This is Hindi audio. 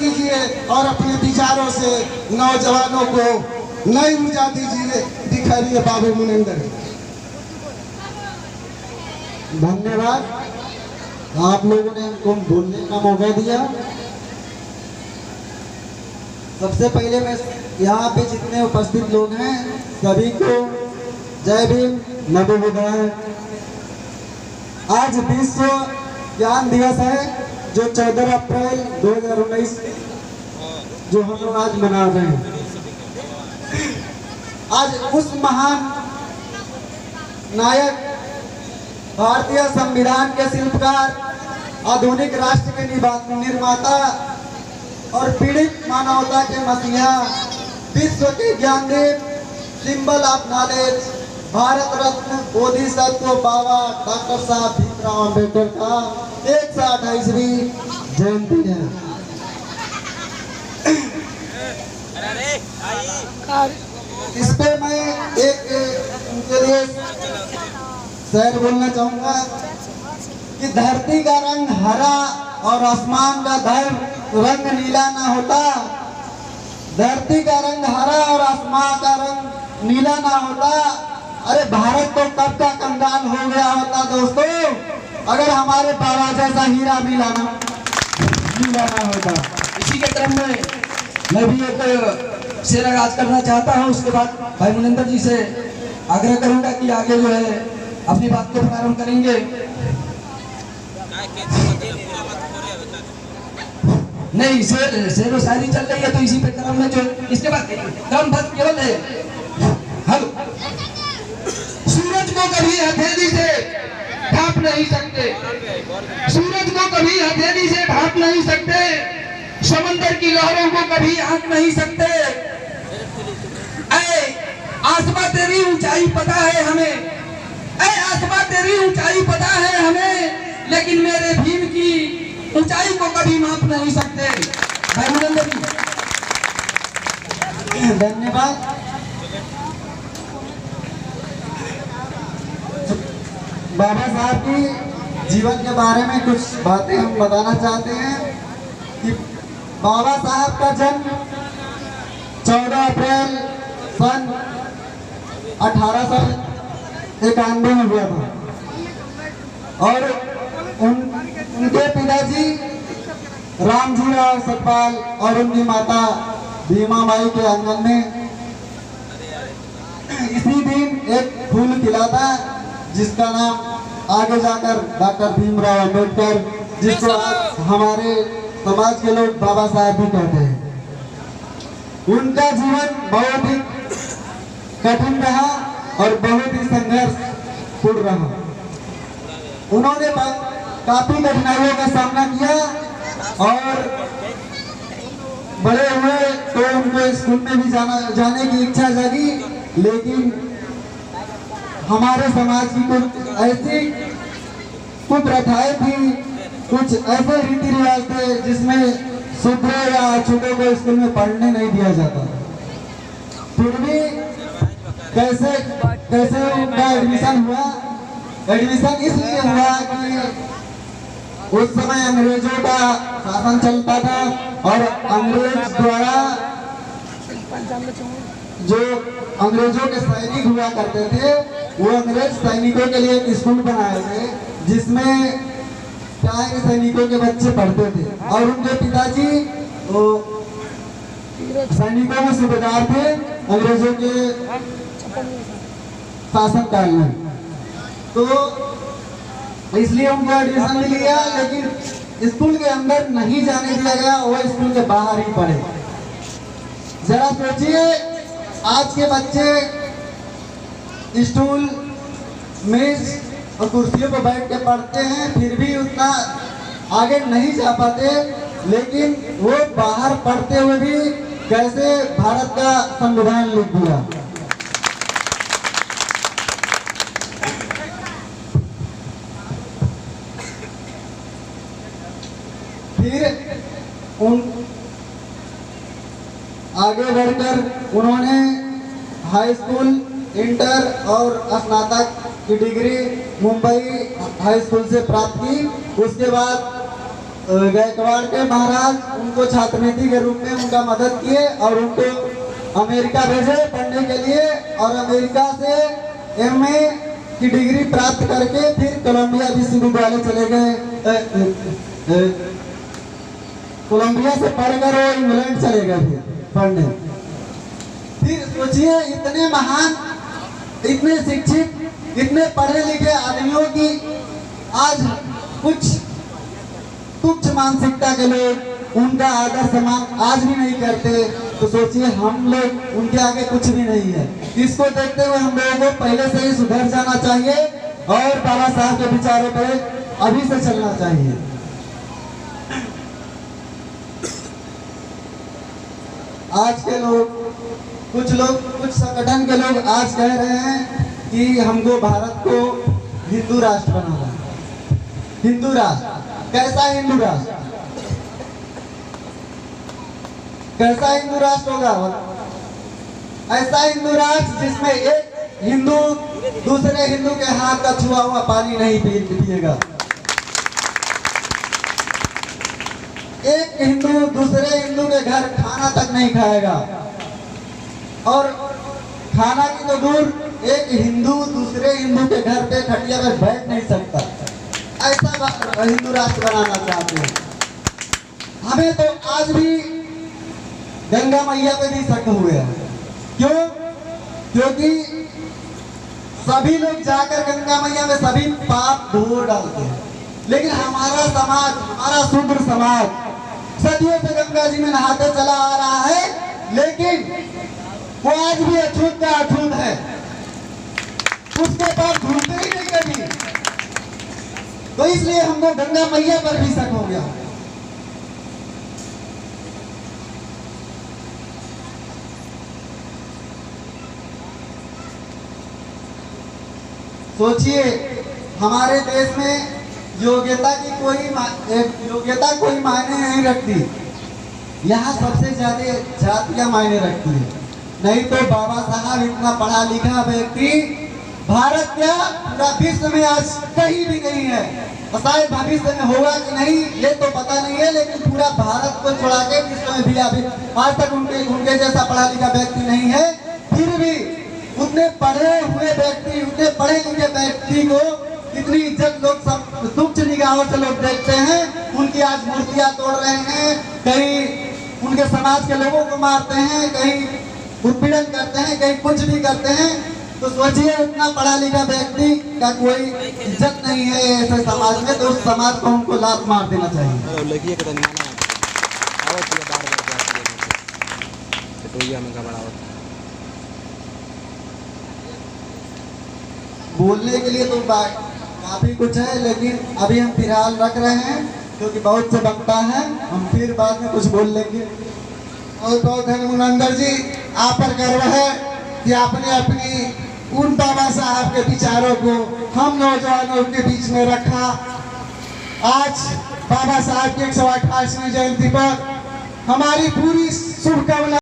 कीजिए और अपने विचारों से नौजवानों को नई ऊर्जा दीजिए, दिखाइए बाबू मुनिंदर। धन्यवाद, आप लोगों ने हमको बोलने का मौका दिया। सबसे पहले मैं यहाँ पे जितने उपस्थित लोग हैं सभी को जय भीम, नमोबुद्धाय। आज विश्व ज्ञान दिवस है जो 14 अप्रैल 2019 जो हम लोग आज मना रहे हैं। आज उस महान नायक, भारतीय संविधान के शिल्पकार, आधुनिक राष्ट्र के निर्माता और पीड़ित मानवता के मसीहा, विश्व के ज्ञानदीप, symbol of knowledge, Bharat Ratna Bodhisattva बाबा डॉक्टर साहब भीमराव अम्बेडकर का 128वीं जयंती है। इस पे मैं एक उनके लिए शेर बोलना चाहूंगा कि धरती का रंग हरा और आसमान का रंग नीला ना होता, धरती का रंग हरा और आसमान का रंग नीला ना होता, अरे भारत तो कब का कंगाल हो गया होता दोस्तों, अगर हमारे बाबा जैसा हीरा नीला ना होता। इसी के क्रम में मैं भी एक शेर आगाज करना चाहता हूँ। उसके बाद भाई मुनिंदर जी से आग्रह करूंगा कि आगे जो है अपनी बात को प्रारंभ करेंगे। नहीं, शेर शायरी चल रही है तो इसी पे क्रम में जो इसके बाद क्रम बस केवल है। हेलो, सूरज को कभी हथेली से ढांप नहीं सकते, सूरज को कभी हथेली से ढांप नहीं सकते, समंदर की लहरों को कभी आंक नहीं सकते। ऐ आसमां तेरी ऊंचाई पता है हमें, ऐ आसमां तेरी ऊंचाई पता है हमें, लेकिन मेरे भीम की ऊंचाई को कभी माप नहीं सकते। भाई मुनिंदर जी धन्यवाद। बाबा साहब की जीवन के बारे में कुछ बातें हम बताना चाहते हैं कि बाबा साहब का जन्म 14 अप्रैल सन 1891 में हुआ था और उनके पिताजी रामजी राव सतपाल और उनकी माता भीमा बाई के आंगन में इसी दिन एक फूल खिला था जिसका नाम आगे जाकर डॉक्टर भीमराव अम्बेडकर, जिसको आज हमारे समाज के लोग बाबा साहब भी कहते हैं। उनका जीवन बहुत ही कठिन रहा और बहुत ही संघर्षपूर्ण रहा। उन्होंने काफी कठिनाइयों का सामना किया और बड़े हुए तो उनको स्कूल में भी जाने की इच्छा जागी, लेकिन हमारे समाज की कुछ ऐसी कुप्रथाएं थी, कुछ ऐसे रीति रिवाज थे जिसमें शूद्रों या अछूतों को स्कूल में पढ़ने नहीं दिया जाता। फिर भी कैसे उनका एडमिशन हुआ। एडमिशन इसलिए हुआ कि उस समय अंग्रेजों का शासन चलता था और अंग्रेज द्वारा जो अंग्रेजों के सैनिक हुआ करते थे वो अंग्रेज सैनिकों के लिए एक स्कूल बनाए थे जिसमें क्या के सैनिकों के बच्चे पढ़ते थे और उनके पिताजी वो सैनिकों में सूबेदार थे अंग्रेजों के शासन काल में, तो इसलिए उनको एडमिशन मिल गया, लेकिन स्कूल के अंदर नहीं जाने दिया गया, वो स्कूल के बाहर ही पढ़े। जरा सोचिए, आज के बच्चे स्टूल मेज और कुर्सियों पर बैठ के पढ़ते हैं, फिर भी उतना आगे नहीं जा पाते, लेकिन वो बाहर पढ़ते हुए भी कैसे भारत का संविधान लिख दिया। फिर उन आगे बढ़कर उन्होंने हाई स्कूल, इंटर और स्नातक की डिग्री मुंबई हाई स्कूल से प्राप्त की। उसके बाद गायकवाड़ के महाराज उनको छात्रवृत्ति के रूप में उनका मदद किए और उनको अमेरिका भेजे पढ़ने के लिए, और अमेरिका से एमए की डिग्री प्राप्त करके फिर कोलंबिया विश्वविद्यालय चले गए। कोलंबिया से पढ़कर वो इंग्लैंड चले गए फिर पढ़ने। फिर सोचिए इतने महान, इतने शिक्षित, इतने पढ़े लिखे आदमियों की आज कुछ तुच्छ मानसिकता के लोग उनका आदर सम्मान आज भी नहीं करते, तो सोचिए हम लोग उनके आगे कुछ भी नहीं है। इसको देखते हुए हम लोगों को पहले से ही सुधर जाना चाहिए और बाबा साहब के विचारों पर अभी से चलना चाहिए। आज के लोग, कुछ संगठन के लोग आज कह रहे हैं कि हमको भारत को हिंदू राष्ट्र बनाना है। हिंदू राष्ट्र कैसा हिंदू राष्ट्र? कैसा हिंदू राष्ट्र होगा? ऐसा हिंदू राष्ट्र जिसमें एक हिंदू दूसरे हिंदू के हाथ का छुआ हुआ पानी नहीं पिएगा, एक हिंदू दूसरे हिंदू के घर खाना तक नहीं खाएगा, और खाना की तो दूर, एक हिंदू दूसरे हिंदू के घर पे खटिया पर बैठ नहीं सकता। ऐसा हिंदू राष्ट्र बनाना चाहते हैं। हमें तो आज भी गंगा मैया पे भी शक हुए हैं। क्यों? क्योंकि सभी लोग जाकर गंगा मैया में सभी पाप धो डालते हैं, लेकिन हमारा समाज, हमारा शूद्र समाज सदियों से गंगा जी में नहाते चला आ रहा है, लेकिन वो आज भी अछूत का अछूत है, उसके पास धुलते ही नहीं कभी। तो इसलिए हमको गंगा मैया पर भी शक हो गया। सोचिए हमारे देश में योग्यता कोई मायने नहीं रखती, यहाँ सबसे ज्यादा जातियां मायने रखती है। नहीं तो बाबा साहब इतना पढ़ा लिखा व्यक्ति भारत क्या पूरा विश्व में आज कहीं भी नहीं है, और शायद भविष्य में होगा कि नहीं ये तो पता नहीं है, लेकिन पूरा भारत को छोड़ा के विश्व में भी अभी आज तक उनके जैसा पढ़ा लिखा व्यक्ति नहीं है। फिर भी उतने पढ़े हुए व्यक्ति, उतने पढ़े लिखे व्यक्ति को इतनी इज्जत लोग सब तुच्छ निगाहों से लोग देखते हैं। उनकी आज मूर्तियां तोड़ रहे हैं, कहीं उनके समाज के लोगों को मारते हैं, कहीं उत्पीड़न करते हैं, कहीं कुछ भी करते हैं। तो सोचिए उतना पढ़ा लिखा व्यक्ति का कोई इज्जत नहीं है ऐसे समाज में, तो उस समाज को हमको लात मार देना चाहिए। बोलने के लिए तो काफी कुछ है, लेकिन अभी हम फिलहाल रख रहे हैं क्योंकि बहुत से वक्ता है, हम फिर बाद में कुछ बोल लेंगे। बहुत बहुत धन्यवाद मुनंदर जी, आप पर गर्व है कि आपने अपनी उन बाबा साहब के विचारों को हम नौजवानों के बीच में रखा। आज बाबा साहब की 128वीं जयंती पर हमारी पूरी शुभकामना